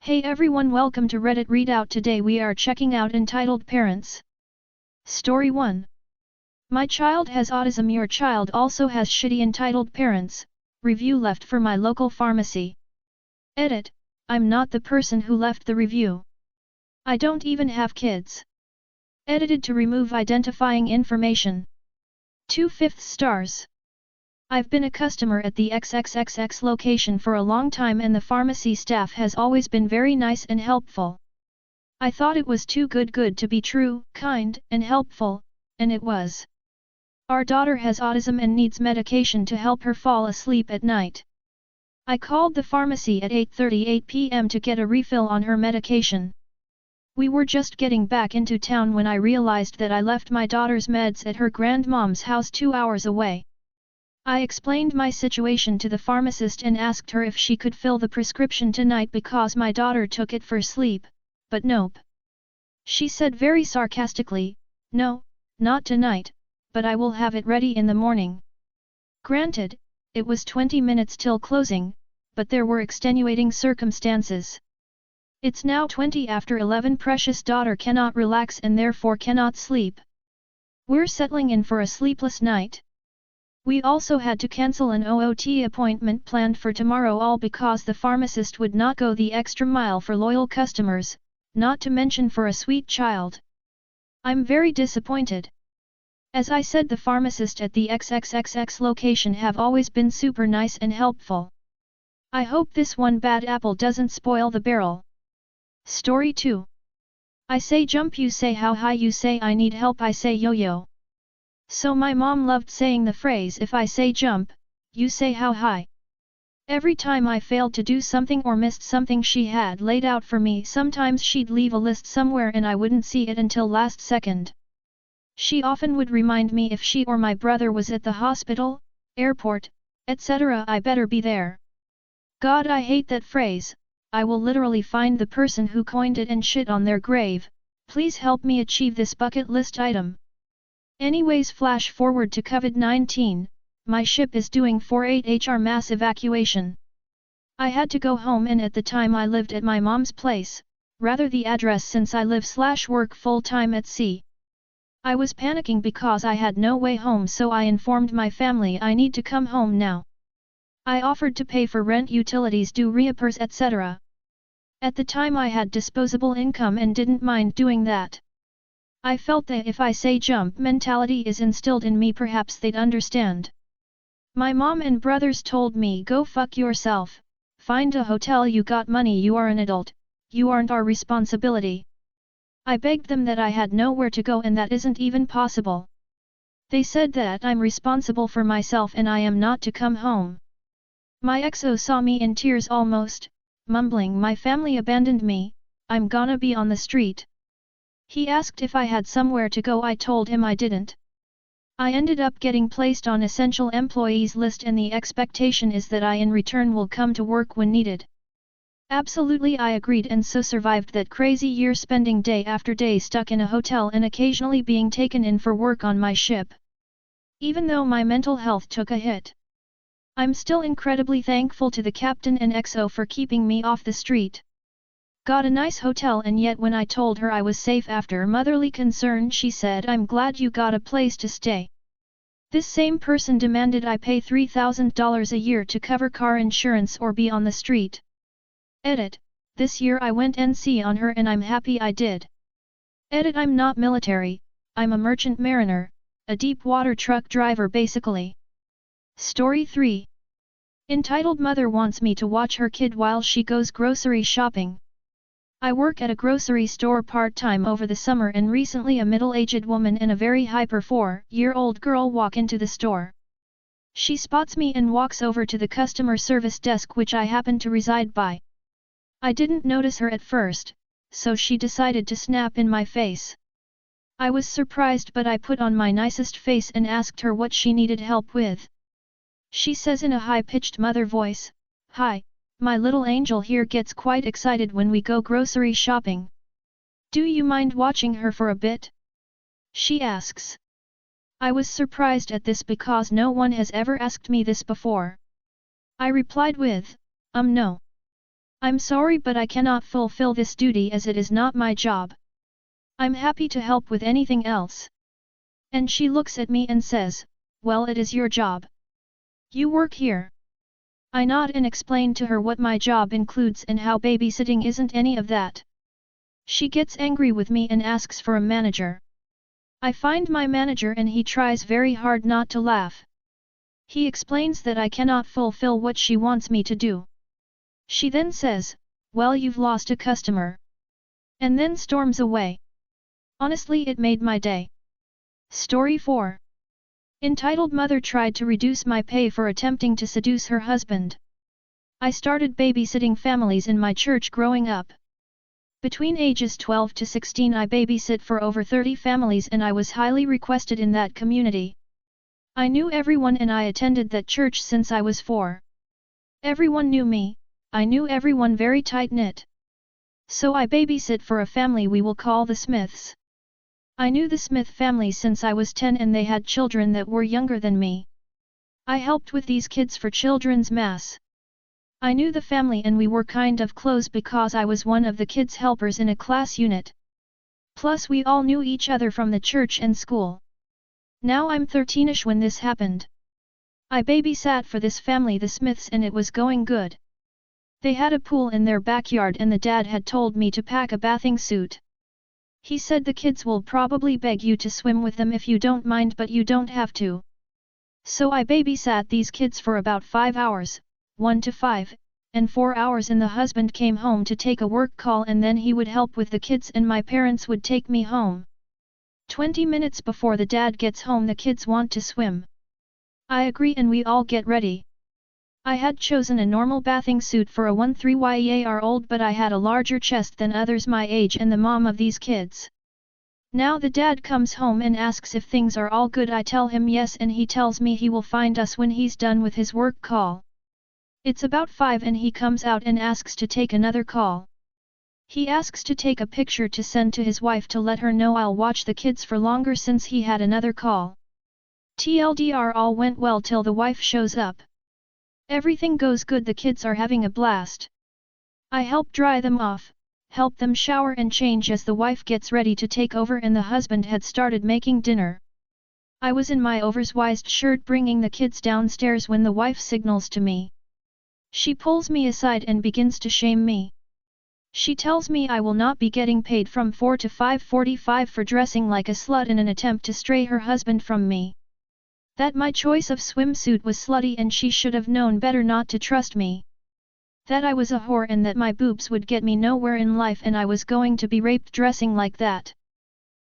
Hey everyone, welcome to Reddit Readout. Today we are checking out Entitled Parents. Story 1. My child has autism. Your child also has shitty entitled parents. Review left for my local pharmacy. Edit. I'm not the person who left the review. I don't even have kids. Edited to remove identifying information. 2/5 stars. I've been a customer at the XXXX location for a long time and the pharmacy staff has always been very nice and helpful. I thought it was too good to be true, kind, and helpful, and it was. Our daughter has autism and needs medication to help her fall asleep at night. I called the pharmacy at 8:38 p.m. to get a refill on her medication. We were just getting back into town when I realized that I left my daughter's meds at her grandmom's house 2 hours away. I explained my situation to the pharmacist and asked her if she could fill the prescription tonight because my daughter took it for sleep, but nope. She said very sarcastically, "No, not tonight, but I will have it ready in the morning." Granted, it was 20 minutes till closing, but there were extenuating circumstances. It's now 20 after 11. Precious daughter cannot relax and therefore cannot sleep. We're settling in for a sleepless night. We also had to cancel an OOT appointment planned for tomorrow, all because the pharmacist would not go the extra mile for loyal customers, not to mention for a sweet child. I'm very disappointed. As I said, the pharmacist at the XXXX location have always been super nice and helpful. I hope this one bad apple doesn't spoil the barrel. Story 2. I say jump, you say how high, you say I need help, I say yo-yo. So my mom loved saying the phrase, if I say jump, you say how high. Every time I failed to do something or missed something she had laid out for me, sometimes she'd leave a list somewhere and I wouldn't see it until last second. She often would remind me if she or my brother was at the hospital, airport, etc. I better be there. God, I hate that phrase. I will literally find the person who coined it and shit on their grave. Please help me achieve this bucket list item. Anyways, flash forward to COVID-19, my ship is doing 48HR mass evacuation. I had to go home, and at the time I lived at my mom's place, rather the address, since I live/work full-time at sea. I was panicking because I had no way home, so I informed my family I need to come home now. I offered to pay for rent, utilities, do repairs, etc. At the time I had disposable income and didn't mind doing that. I felt that if I say jump mentality is instilled in me, perhaps they'd understand. My mom and brothers told me, go fuck yourself, find a hotel, you got money, you are an adult, you aren't our responsibility. I begged them that I had nowhere to go and that isn't even possible. They said that I'm responsible for myself and I am not to come home. My exo saw me in tears, almost, mumbling, my family abandoned me, I'm gonna be on the street. He asked if I had somewhere to go. I told him I didn't. I ended up getting placed on essential employees list and the expectation is that I in return will come to work when needed. Absolutely, I agreed, and so survived that crazy year, spending day after day stuck in a hotel and occasionally being taken in for work on my ship. Even though my mental health took a hit, I'm still incredibly thankful to the captain and XO for keeping me off the street. Got a nice hotel, and yet when I told her I was safe after motherly concern, she said, I'm glad you got a place to stay. This same person demanded I pay $3,000 a year to cover car insurance or be on the street. Edit. This year I went NC on her and I'm happy I did. Edit. I'm not military, I'm a merchant mariner, a deep water truck driver basically. Story 3. Entitled Mother wants me to watch her kid while she goes grocery shopping. I work at a grocery store part-time over the summer, and recently a middle-aged woman and a very hyper 4-year-old girl walk into the store. She spots me and walks over to the customer service desk, which I happen to reside by. I didn't notice her at first, so she decided to snap in my face. I was surprised, but I put on my nicest face and asked her what she needed help with. She says in a high-pitched mother voice, "Hi. My little angel here gets quite excited when we go grocery shopping. Do you mind watching her for a bit?" she asks. I was surprised at this because no one has ever asked me this before. I replied with, no. I'm sorry but I cannot fulfill this duty as it is not my job. I'm happy to help with anything else. And she looks at me and says, well, it is your job. You work here. I nod and explain to her what my job includes and how babysitting isn't any of that. She gets angry with me and asks for a manager. I find my manager and he tries very hard not to laugh. He explains that I cannot fulfill what she wants me to do. She then says, well, you've lost a customer. And then storms away. Honestly, it made my day. Story 4. Entitled Mother tried to reduce my pay for attempting to seduce her husband. I started babysitting families in my church growing up. Between ages 12 to 16 I babysit for over 30 families and I was highly requested in that community. I knew everyone and I attended that church since I was 4. Everyone knew me, I knew everyone very tight-knit. So I babysit for a family we will call the Smiths. I knew the Smith family since I was 10 and they had children that were younger than me. I helped with these kids for children's mass. I knew the family and we were kind of close because I was one of the kids' helpers in a class unit. Plus we all knew each other from the church and school. Now I'm 13ish when this happened. I babysat for this family the Smiths and it was going good. They had a pool in their backyard and the dad had told me to pack a bathing suit. He said the kids will probably beg you to swim with them if you don't mind but you don't have to. So I babysat these kids for about 5 hours, 1 to 5, and 4 hours and the husband came home to take a work call and then he would help with the kids and my parents would take me home. 20 minutes before the dad gets home the kids want to swim. I agree and we all get ready. I had chosen a normal bathing suit for a 13-year-old but I had a larger chest than others my age and the mom of these kids. Now the dad comes home and asks if things are all good. I tell him yes and he tells me he will find us when he's done with his work call. It's about 5 and he comes out and asks to take another call. He asks to take a picture to send to his wife to let her know I'll watch the kids for longer since he had another call. TLDR all went well till the wife shows up. Everything goes good, the kids are having a blast. I help dry them off, help them shower and change as the wife gets ready to take over and the husband had started making dinner. I was in my oversized shirt bringing the kids downstairs when the wife signals to me. She pulls me aside and begins to shame me. She tells me I will not be getting paid from 4 to 5:45 for dressing like a slut in an attempt to stray her husband from me. That my choice of swimsuit was slutty and she should have known better not to trust me. That I was a whore and that my boobs would get me nowhere in life and I was going to be raped dressing like that.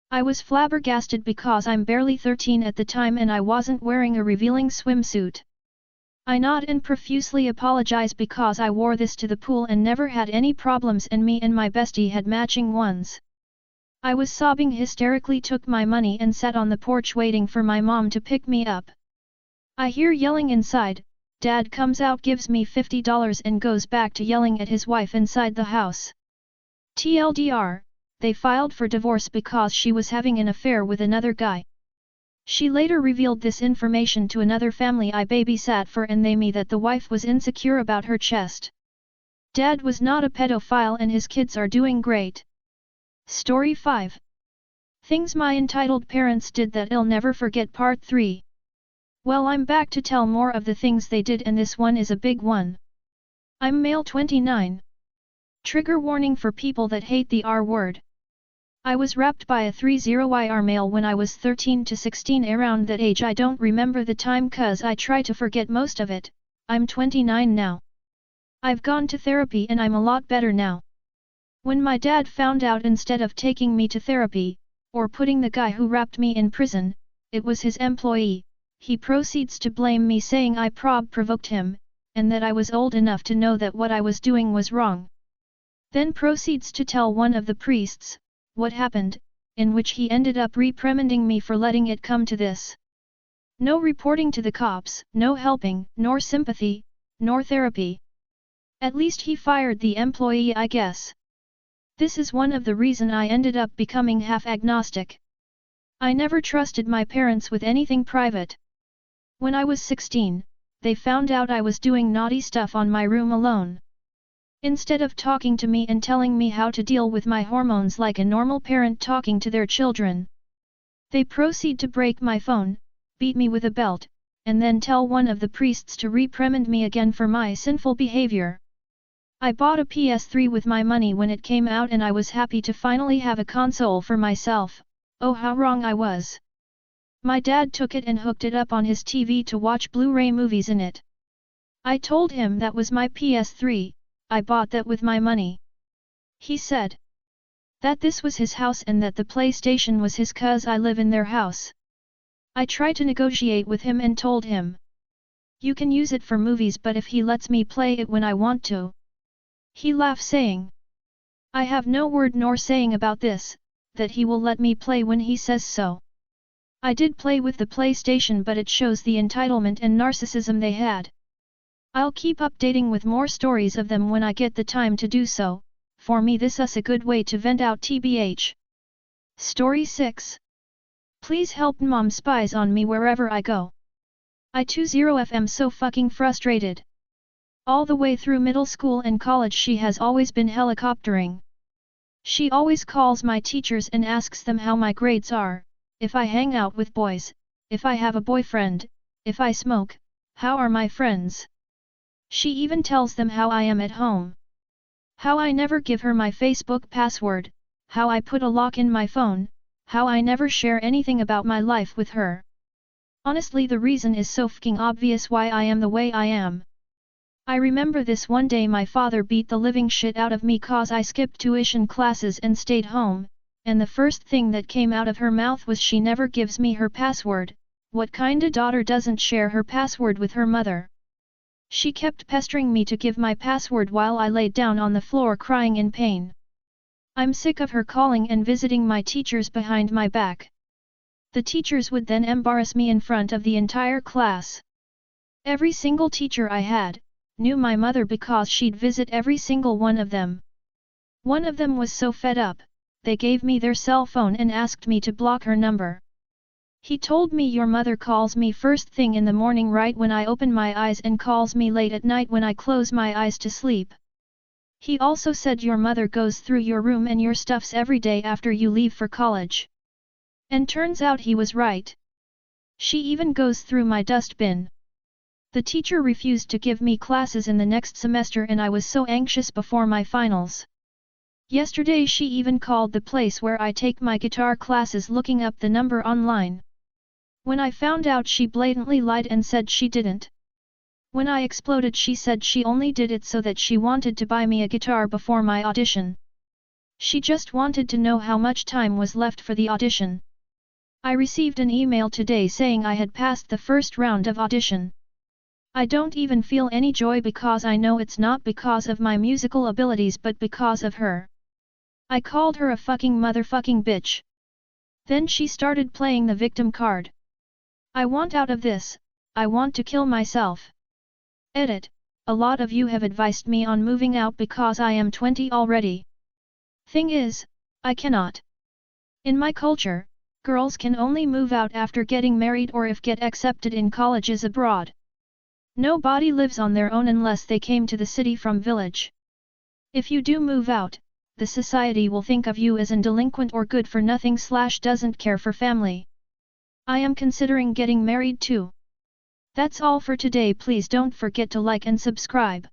I was flabbergasted because I'm barely 13 at the time and I wasn't wearing a revealing swimsuit. I nod and profusely apologize because I wore this to the pool and never had any problems and me and my bestie had matching ones. I was sobbing hysterically, took my money and sat on the porch waiting for my mom to pick me up. I hear yelling inside, Dad comes out, gives me $50 and goes back to yelling at his wife inside the house. TLDR, they filed for divorce because she was having an affair with another guy. She later revealed this information to another family I babysat for and they me that the wife was insecure about her chest. Dad was not a pedophile and his kids are doing great. Story 5. Things my entitled parents did that I'll never forget Part 3. Well, I'm back to tell more of the things they did and this one is a big one. I'm male 29. Trigger warning for people that hate the R word. I was raped by a 30-year male when I was 13 to 16, around that age. I don't remember the time cause I try to forget most of it. I'm 29 now. I've gone to therapy and I'm a lot better now. When my dad found out, instead of taking me to therapy, or putting the guy who raped me in prison, it was his employee, he proceeds to blame me saying I provoked him, and that I was old enough to know that what I was doing was wrong. Then proceeds to tell one of the priests what happened, in which he ended up reprimanding me for letting it come to this. No reporting to the cops, no helping, nor sympathy, nor therapy. At least he fired the employee, I guess. This is one of the reason I ended up becoming half agnostic. I never trusted my parents with anything private. When I was 16, they found out I was doing naughty stuff on my room alone. Instead of talking to me and telling me how to deal with my hormones like a normal parent talking to their children, they proceed to break my phone, beat me with a belt, and then tell one of the priests to reprimand me again for my sinful behavior. I bought a PS3 with my money when it came out and I was happy to finally have a console for myself. Oh, how wrong I was. My dad took it and hooked it up on his TV to watch Blu-ray movies in it. I told him that was my PS3, I bought that with my money. He said that this was his house and that the PlayStation was his 'cause I live in their house. I tried to negotiate with him and told him, you can use it for movies, but if he lets me play it when I want to. He laughed saying, I have no word nor saying about this, that he will let me play when he says so. I did play with the PlayStation, but it shows the entitlement and narcissism they had. I'll keep updating with more stories of them when I get the time to do so. For me this is a good way to vent out tbh. Story 6. Please help, mom spies on me wherever I go. I 20 am so fucking frustrated. All the way through middle school and college she has always been helicoptering. She always calls my teachers and asks them how my grades are, if I hang out with boys, if I have a boyfriend, if I smoke, how are my friends. She even tells them how I am at home. How I never give her my Facebook password, how I put a lock in my phone, how I never share anything about my life with her. Honestly, the reason is so fucking obvious why I am the way I am. I remember this one day my father beat the living shit out of me 'cause I skipped tuition classes and stayed home, and the first thing that came out of her mouth was she never gives me her password. What kinda daughter doesn't share her password with her mother? She kept pestering me to give my password while I laid down on the floor crying in pain. I'm sick of her calling and visiting my teachers behind my back. The teachers would then embarrass me in front of the entire class. Every single teacher I had knew my mother because she'd visit every single one of them. One of them was so fed up, they gave me their cell phone and asked me to block her number. He told me, your mother calls me first thing in the morning right when I open my eyes and calls me late at night when I close my eyes to sleep. He also said your mother goes through your room and your stuffs every day after you leave for college. And turns out he was right. She even goes through my dustbin. The teacher refused to give me classes in the next semester and I was so anxious before my finals. Yesterday she even called the place where I take my guitar classes looking up the number online. When I found out, she blatantly lied and said she didn't. When I exploded, she said she only did it so that she wanted to buy me a guitar before my audition. She just wanted to know how much time was left for the audition. I received an email today saying I had passed the first round of audition. I don't even feel any joy because I know it's not because of my musical abilities but because of her. I called her a fucking motherfucking bitch. Then she started playing the victim card. I want out of this, I want to kill myself. Edit, a lot of you have advised me on moving out because I am 20 already. Thing is, I cannot. In my culture, girls can only move out after getting married or if get accepted in colleges abroad. Nobody lives on their own unless they came to the city from village. If you do move out, the society will think of you as an delinquent or good for nothing / doesn't care for family. I am considering getting married too. That's all for today. Please don't forget to like and subscribe.